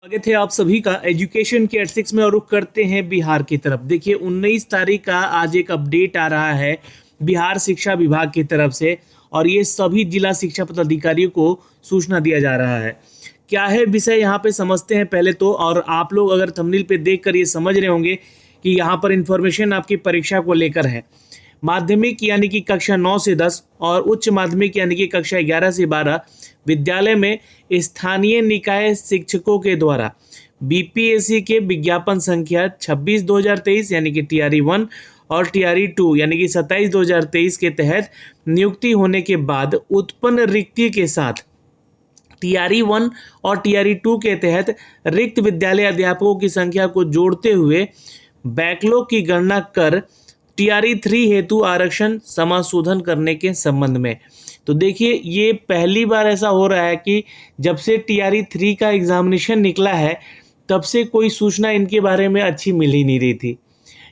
स्वागत है आप सभी का एजुकेशन के एट 6 में और रुख करते हैं बिहार की तरफ। देखिए 19 तारीख का आज एक अपडेट आ रहा है बिहार शिक्षा विभाग की तरफ से और ये सभी जिला शिक्षा पदाधिकारियों को सूचना दिया जा रहा है। क्या है विषय यहाँ पे समझते हैं पहले तो। और आप लोग अगर थंबनेल पे देख कर ये समझ रहे होंगे कि यहाँ पर इंफॉर्मेशन आपकी परीक्षा को लेकर है। माध्यमिक यानी कि कक्षा 9 से 10 और उच्च माध्यमिक यानी कि कक्षा 11 से 12 विद्यालय में स्थानीय निकाय शिक्षकों के द्वारा बीपीएससी के विज्ञापन संख्या 26/2023 यानी कि टीआरई 1 और टीआरई 2 यानी कि 27/2023 के तहत नियुक्ति होने के बाद उत्पन्न रिक्ति के साथ टीआरई 1 और टीआरई 2 के तहत रिक्त विद्यालय अध्यापकों की संख्या को जोड़ते हुए बैकलॉग की गणना कर टीआरई 3 हेतु आरक्षण समाशोधन करने के संबंध में। तो देखिए ये पहली बार ऐसा हो रहा है कि जब से टीआरई 3 का एग्जामिनेशन निकला है तब से कोई सूचना इनके बारे में अच्छी मिल ही नहीं रही थी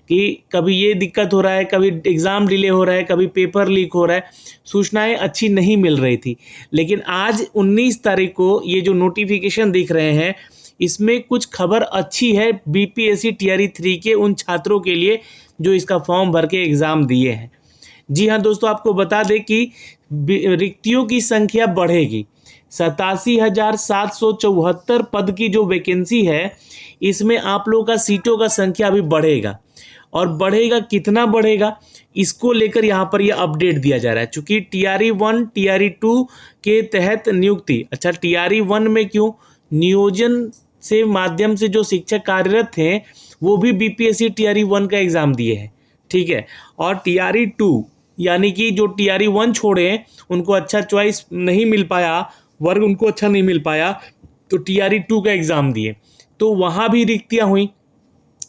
कि कभी ये दिक्कत हो रहा है, कभी एग्ज़ाम डिले हो रहा है, कभी पेपर लीक हो रहा है, सूचनाएं अच्छी नहीं मिल रही थी। लेकिन आज 19 तारीख को ये जो नोटिफिकेशन दिख रहे हैं इसमें कुछ खबर अच्छी है बीपीएससी टीआरई 3 के उन छात्रों के लिए जो इसका फॉर्म भर के एग्ज़ाम दिए हैं। जी हाँ दोस्तों, आपको बता दें कि रिक्तियों की संख्या बढ़ेगी। 87,774 पद की जो वैकेंसी है इसमें आप लोगों का सीटों का संख्या भी बढ़ेगा। और बढ़ेगा कितना बढ़ेगा इसको लेकर यहाँ पर यह अपडेट दिया जा रहा है। चूँकि टीआरई 1 टीआरई 2 के तहत नियुक्ति, अच्छा टीआरई 1 में क्यों, नियोजन से माध्यम से जो शिक्षक कार्यरत थे वो भी बीपीएससी टीआरई 1 का एग्ज़ाम दिए हैं, ठीक है। और टीआरई 2 यानी कि जो टीआरई 1 छोड़े उनको अच्छा चॉइस नहीं मिल पाया, वर्ग उनको अच्छा नहीं मिल पाया, तो टीआरई 2 का एग्ज़ाम दिए तो वहाँ भी रिक्तियाँ हुई।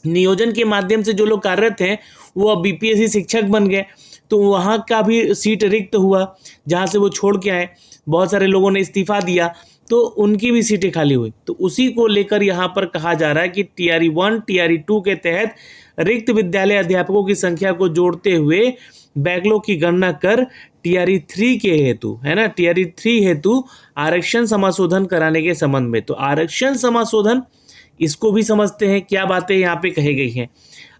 नियोजन के माध्यम से जो लोग कार्यरत हैं वो अब बीपीएससी शिक्षक बन गए तो वहाँ का भी सीट रिक्त हुआ जहाँ से वो छोड़ के आए। बहुत सारे लोगों ने इस्तीफा दिया तो उनकी भी सीटें खाली हुई। तो उसी को लेकर यहाँ पर कहा जा रहा है कि टीआरई 1 टीआरई 2 के तहत रिक्त विद्यालय अध्यापकों की संख्या को जोड़ते हुए बैकलॉग की गणना कर टीआरई 3 के हेतु, है ना, टीआरई 3 हेतु आरक्षण समाशोधन कराने के संबंध में। तो आरक्षण समाशोधन इसको भी समझते हैं क्या बातें यहाँ पे कही गई हैं।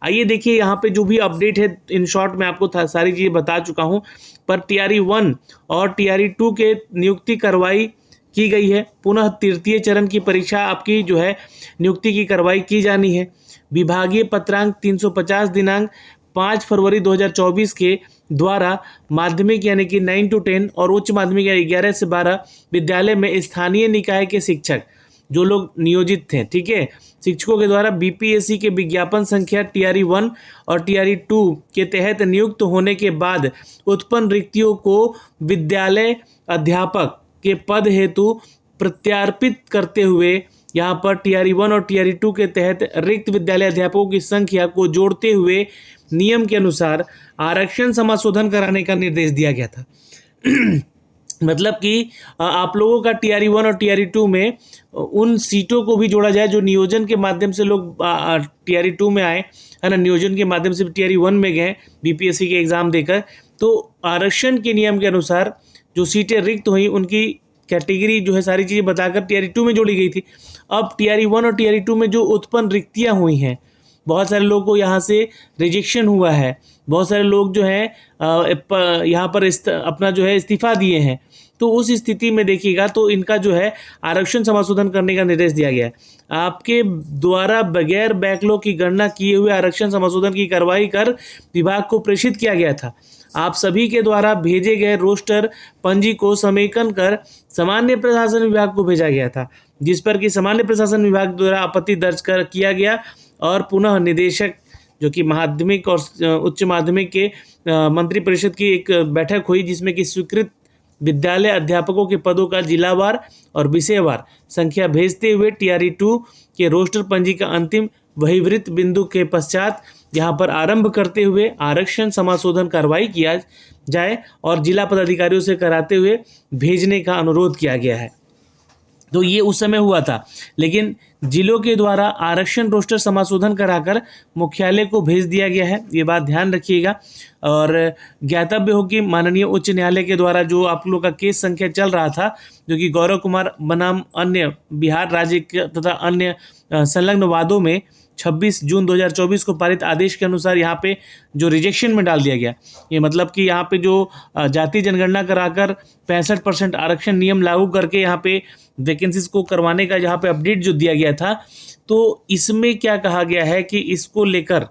आइए देखिए यहाँ पे जो भी अपडेट है इन शॉर्ट में आपको सारी चीज़ें बता चुका हूँ। पर टीआरई 1 और टीआरई 2 के नियुक्ति कार्रवाई की गई है। पुनः तृतीय चरण की परीक्षा आपकी जो है नियुक्ति की कार्रवाई की जानी है। विभागीय पत्रांक 350 दिनांक 5 फरवरी 2024 के द्वारा माध्यमिक यानी कि 9 to 10 और उच्च माध्यमिक यानी 11 से 12 विद्यालय में स्थानीय निकाय के शिक्षक जो लोग नियोजित थे, ठीक है, शिक्षकों के द्वारा बीपीएससी के विज्ञापन संख्या टीआरई 1 और टीआरई 2 के तहत नियुक्त होने के बाद उत्पन्न रिक्तियों को विद्यालय अध्यापक के पद हेतु प्रत्यार्पित करते हुए यहाँ पर टीआरई 1 और टीआरई 2 के तहत रिक्त विद्यालय अध्यापकों की संख्या को जोड़ते हुए नियम के अनुसार आरक्षण समाशोधन कराने का निर्देश दिया गया था। मतलब कि आप लोगों का टीआरई 1 और टीआरई 2 में उन सीटों को भी जोड़ा जाए जो नियोजन के माध्यम से लोग टीआरई 2 में आए, है ना, नियोजन के माध्यम से टीआरई 1 में गए बीपीएससी के एग्ज़ाम देकर। तो आरक्षण के नियम के अनुसार जो सीटें रिक्त हुई उनकी कैटेगरी जो है सारी चीज़ें बताकर टीआरई 2 में जोड़ी गई थी। अब टीआरई 1 और टीआरई 2 में जो उत्पन्न रिक्तियाँ हुई हैं, बहुत सारे लोगों को यहाँ से रिजेक्शन हुआ है, बहुत सारे लोग जो हैं यहाँ पर अपना जो है इस्तीफा दिए हैं। तो उस स्थिति में देखिएगा तो इनका जो है आरक्षण समाशोधन करने का निर्देश दिया गया है। आपके द्वारा बगैर बैकलॉग की गणना किए हुए आरक्षण समाशोधन की कार्रवाई कर विभाग को प्रेषित किया गया था। आप सभी के द्वारा भेजे गए रोस्टर पंजी को समेकन कर सामान्य प्रशासन विभाग को भेजा गया था, जिस पर कि सामान्य प्रशासन विभाग द्वारा आपत्ति दर्ज किया गया और पुनः निदेशक जो कि माध्यमिक और उच्च माध्यमिक के मंत्रिपरिषद की एक बैठक हुई जिसमें कि स्वीकृत विद्यालय अध्यापकों के पदों का जिलावार और विषयवार संख्या भेजते हुए टीआरई 2 के रोस्टर पंजी का अंतिम बहिर्वृत्त बिंदु के पश्चात यहाँ पर आरंभ करते हुए आरक्षण समाशोधन कार्रवाई किया जाए और जिला पदाधिकारियों से कराते हुए भेजने का अनुरोध किया गया है। तो ये उस समय हुआ था, लेकिन जिलों के द्वारा आरक्षण रोस्टर समाशोधन कराकर मुख्यालय को भेज दिया गया है, ये बात ध्यान रखिएगा। और ज्ञातव्य हो कि माननीय उच्च न्यायालय के द्वारा जो आप लोग का केस संख्या चल रहा था, जो कि गौरव कुमार बनाम अन्य बिहार राज्य तथा अन्य संलग्न वादों में 26 जून 2024 को पारित आदेश के अनुसार यहाँ पे जो रिजेक्शन में डाल दिया गया, ये मतलब कि यहाँ पे जो जाति जनगणना कराकर 65% आरक्षण नियम लागू करके यहाँ पे वैकेंसीज को करवाने का जहाँ पे अपडेट जो दिया गया था, तो इसमें क्या कहा गया है कि इसको लेकर,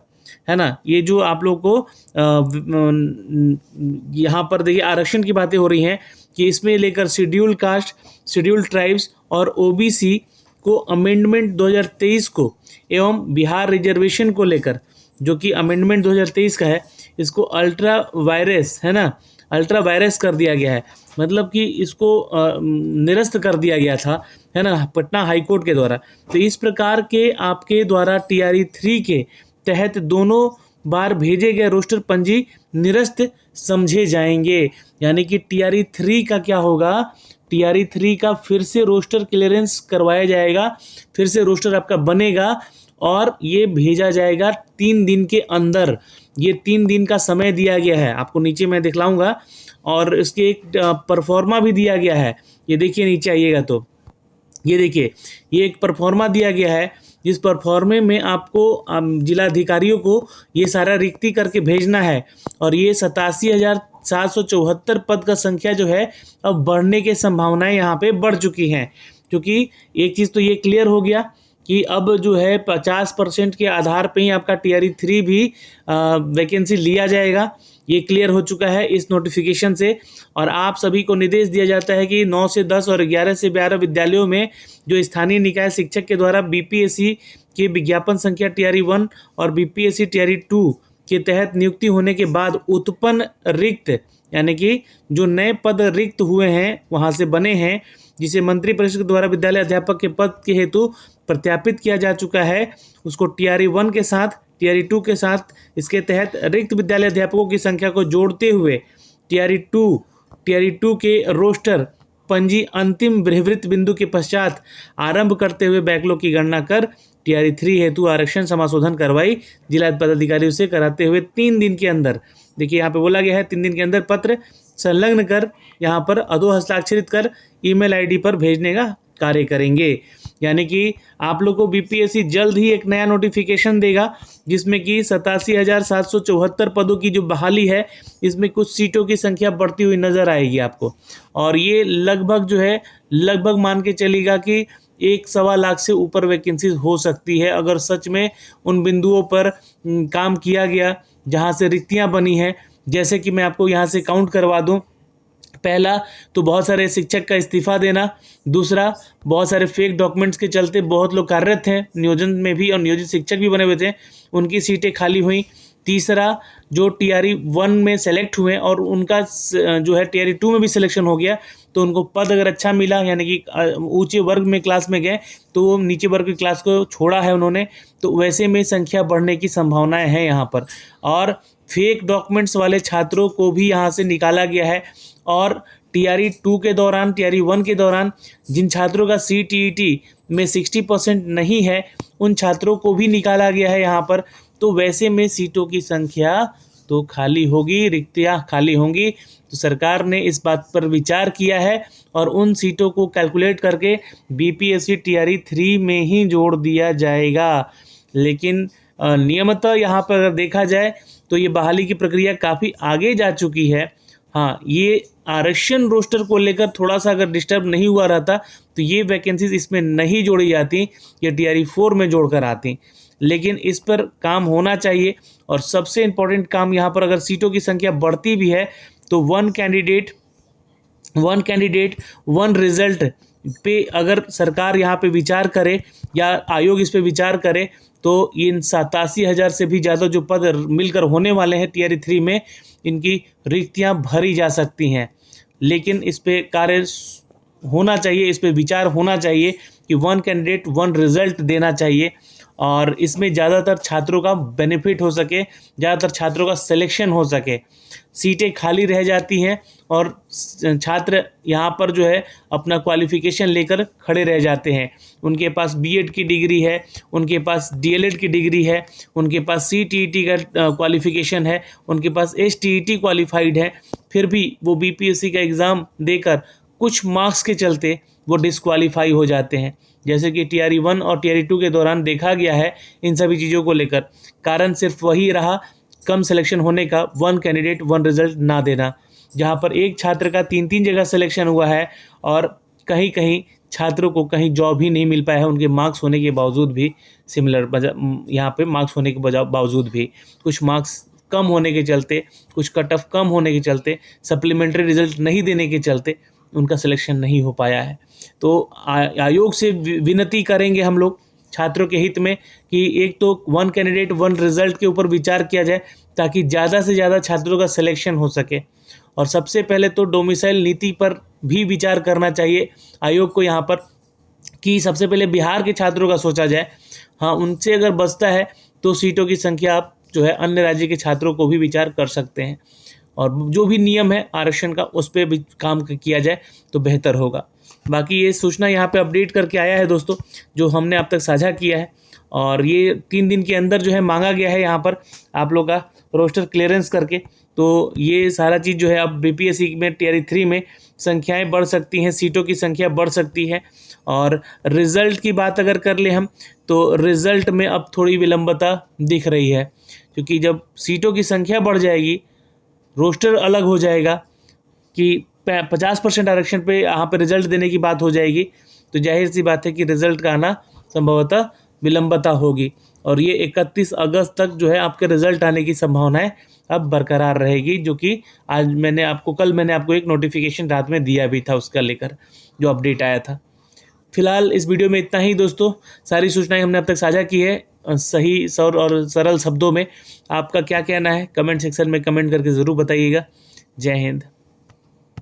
है ना, ये जो आप लोग को यहाँ पर देखिए आरक्षण की बातें हो रही हैं कि इसमें लेकर शेड्यूल कास्ट, शेड्यूल ट्राइब्स और ओबीसी को अमेंडमेंट 2023 को एवं बिहार रिजर्वेशन को लेकर, जो कि अमेंडमेंट 2023 का है, इसको अल्ट्रा वायरस, है ना, अल्ट्रा वायरस कर दिया गया है। मतलब कि इसको निरस्त कर दिया गया था, है ना, पटना हाईकोर्ट के द्वारा। तो इस प्रकार के आपके द्वारा TRE 3 के तहत दोनों बार भेजे गए रोस्टर पंजी निरस्त समझे जाएंगे। यानी कि TRE 3 का क्या होगा, TRE 3 का फिर से रोस्टर क्लियरेंस करवाया जाएगा, फिर से रोस्टर आपका बनेगा और ये भेजा जाएगा 3 दिन के अंदर। ये 3 दिन का समय दिया गया है, आपको नीचे मैं दिखलाऊंगा, और इसके एक परफॉर्मा भी दिया गया है। ये देखिए नीचे आइएगा तो ये देखिए, ये एक परफॉर्मा दिया गया है, जिस परफॉर्मे में आपको जिलाधिकारियों को ये सारा रिक्ति करके भेजना है। और ये 87,774 पद का संख्या जो है अब बढ़ने की संभावनाएं यहाँ पे बढ़ चुकी हैं, क्योंकि एक चीज़ तो ये क्लियर हो गया कि अब जो है 50% के आधार पे ही आपका TRE 3 भी वैकेंसी लिया जाएगा। ये क्लियर हो चुका है इस नोटिफिकेशन से। और आप सभी को निर्देश दिया जाता है कि 9 से 10 और 11 से 12 विद्यालयों में जो स्थानीय निकाय शिक्षक के द्वारा BPSC के विज्ञापन संख्या TRE 1 और BPSC TRE 2 के तहत नियुक्ति होने के बाद उत्पन्न रिक्त, यानी कि जो नए पद रिक्त हुए हैं वहाँ से बने हैं, जिसे मंत्री परिषद के द्वारा विद्यालय अध्यापक के पद के हेतु प्रत्यापित किया जा चुका है, उसको TRE 1 के साथ TRE 2 के साथ, इसके तहत रिक्त विद्यालय अध्यापकों की संख्या को जोड़ते हुए TRE 2 के रोस्टर पंजी अंतिम बृहवृत्त बिंदु के पश्चात आरंभ करते हुए बैकलॉग की गणना कर TRE 3 हेतु आरक्षण समाशोधन कार्रवाई जिला पदाधिकारियों से कराते हुए 3 दिन के अंदर, देखिए यहाँ पे बोला गया है 3 दिन के अंदर पत्र संलग्न कर यहाँ पर अधो हस्ताक्षरित कर ईमेल ID पर भेजने का कार्य करेंगे। यानी कि आप लोग को BPSC जल्द ही एक नया नोटिफिकेशन देगा, जिसमें कि 87,774 पदों की जो बहाली है, इसमें कुछ सीटों की संख्या बढ़ती हुई नजर आएगी आपको। और ये लगभग जो है, लगभग मान के चलेगा कि 1.25 लाख से ऊपर वैकेंसीज हो सकती है, अगर सच में उन बिंदुओं पर काम किया गया जहाँ से रिक्तियाँ बनी हैं। जैसे कि मैं आपको यहाँ से काउंट करवा दूँ, पहला तो बहुत सारे शिक्षक का इस्तीफा देना, दूसरा बहुत सारे फेक डॉक्यूमेंट्स के चलते बहुत लोग कार्यरत थे नियोजन में भी और नियोजित शिक्षक भी बने हुए थे, उनकी सीटें खाली हुई, तीसरा जो TRE 1 में सेलेक्ट हुए और उनका जो है TRE 2 में भी सिलेक्शन हो गया, तो उनको पद अगर अच्छा मिला, यानी कि ऊंचे वर्ग में क्लास में गए, तो वो नीचे वर्ग की क्लास को छोड़ा है उन्होंने, तो वैसे में संख्या बढ़ने की संभावनाएं हैं यहाँ पर। और फेक डॉक्यूमेंट्स वाले छात्रों को भी यहाँ से निकाला गया है। और TRE 2 के दौरान, TRE 1 के दौरान जिन छात्रों का CTET में 60% नहीं है, उन छात्रों को भी निकाला गया है यहाँ पर। तो वैसे में सीटों की संख्या तो खाली होगी, रिक्तियाँ खाली होंगी। तो सरकार ने इस बात पर विचार किया है और उन सीटों को कैलकुलेट करके BPSC TRE 3 में ही जोड़ दिया जाएगा। लेकिन नियमतः यहाँ पर अगर देखा जाए तो ये बहाली की प्रक्रिया काफ़ी आगे जा चुकी है। हाँ, ये आरक्षण रोस्टर को लेकर थोड़ा सा अगर डिस्टर्ब नहीं हुआ रहता तो ये वैकेंसीज इसमें नहीं जोड़ी जाती, ये TRE 4 में जोड़कर आती। लेकिन इस पर काम होना चाहिए। और सबसे इम्पोर्टेंट काम यहाँ पर, अगर सीटों की संख्या बढ़ती भी है तो वन कैंडिडेट वन रिजल्ट पे अगर सरकार यहाँ पे विचार करे या आयोग इस पे विचार करे, तो इन 87,000 से भी ज़्यादा जो पद मिलकर होने वाले हैं TRE 3 में, इनकी रिक्तियाँ भरी जा सकती हैं। लेकिन इस पे कार्य होना चाहिए, इस पे विचार होना चाहिए कि वन कैंडिडेट वन रिजल्ट देना चाहिए। और इसमें ज़्यादातर छात्रों का बेनिफिट हो सके, ज़्यादातर छात्रों का सिलेक्शन हो सके। सीटें खाली रह जाती हैं और छात्र यहाँ पर जो है अपना क्वालिफ़िकेशन लेकर खड़े रह जाते हैं। उनके पास बीएड की डिग्री है, उनके पास डीएलएड की डिग्री है, उनके पास सीटीईटी का क्वालिफ़िकेशन है, उनके पास एसटीईटी क्वालिफाइड है, फिर भी वो बीपीएससी का एग्ज़ाम देकर कुछ मार्क्स के चलते वो डिस्क्वालीफाई हो जाते हैं। जैसे कि टीआरई 1 और टीआरई 2 के दौरान देखा गया है इन सभी चीज़ों को लेकर। कारण सिर्फ वही रहा, कम सिलेक्शन होने का, 1 कैंडिडेट 1 रिजल्ट ना देना, जहाँ पर एक छात्र का 3-3 जगह सिलेक्शन हुआ है और कहीं कहीं छात्रों को कहीं जॉब ही नहीं मिल पाया है उनके मार्क्स होने के बावजूद भी। सिमिलर यहाँ पे मार्क्स होने के बावजूद भी कुछ मार्क्स कम होने के चलते, कुछ कट ऑफ कम होने के चलते, सप्लीमेंट्री रिजल्ट नहीं देने के चलते उनका सिलेक्शन नहीं हो पाया है। तो आयोग से विनती करेंगे हम लोग छात्रों के हित में कि एक तो 1 कैंडिडेट 1 रिजल्ट के ऊपर विचार किया जाए ताकि ज़्यादा से ज़्यादा छात्रों का सिलेक्शन हो सके। और सबसे पहले तो डोमिसाइल नीति पर भी विचार करना चाहिए आयोग को यहाँ पर, कि सबसे पहले बिहार के छात्रों का सोचा जाए। हाँ, उनसे अगर बचता है तो सीटों की संख्या आप जो है अन्य राज्य के छात्रों को भी विचार कर सकते हैं, और जो भी नियम है आरक्षण का उस पर भी काम किया जाए तो बेहतर होगा। बाकी ये सूचना यहाँ पे अपडेट करके आया है दोस्तों, जो हमने अब तक साझा किया है, और ये 3 दिन के अंदर जो है मांगा गया है यहाँ पर आप लोग का रोस्टर क्लियरेंस करके। तो ये सारा चीज़ जो है अब बीपीएससी में टीआरई 3 में संख्याएं बढ़ सकती हैं, सीटों की संख्या बढ़ सकती है। और रिज़ल्ट की बात अगर कर ले हम, तो रिज़ल्ट में अब थोड़ी विलंबता दिख रही है, क्योंकि जब सीटों की संख्या बढ़ जाएगी, रोस्टर अलग हो जाएगा कि 50% आरक्षण पे यहाँ पे रिजल्ट देने की बात हो जाएगी, तो जाहिर सी बात है कि रिजल्ट का आना संभवतः विलंबता होगी। और ये 31 अगस्त तक जो है आपके रिजल्ट आने की संभावनाएं अब बरकरार रहेगी, जो कि कल मैंने आपको एक नोटिफिकेशन रात में दिया भी था, उसका लेकर जो अपडेट आया था। फिलहाल इस वीडियो में इतना ही दोस्तों, सारी सूचनाएं हमने अब तक साझा की है सही और सरल शब्दों में। आपका क्या कहना है कमेंट सेक्शन में कमेंट करके ज़रूर बताइएगा। जय हिंद।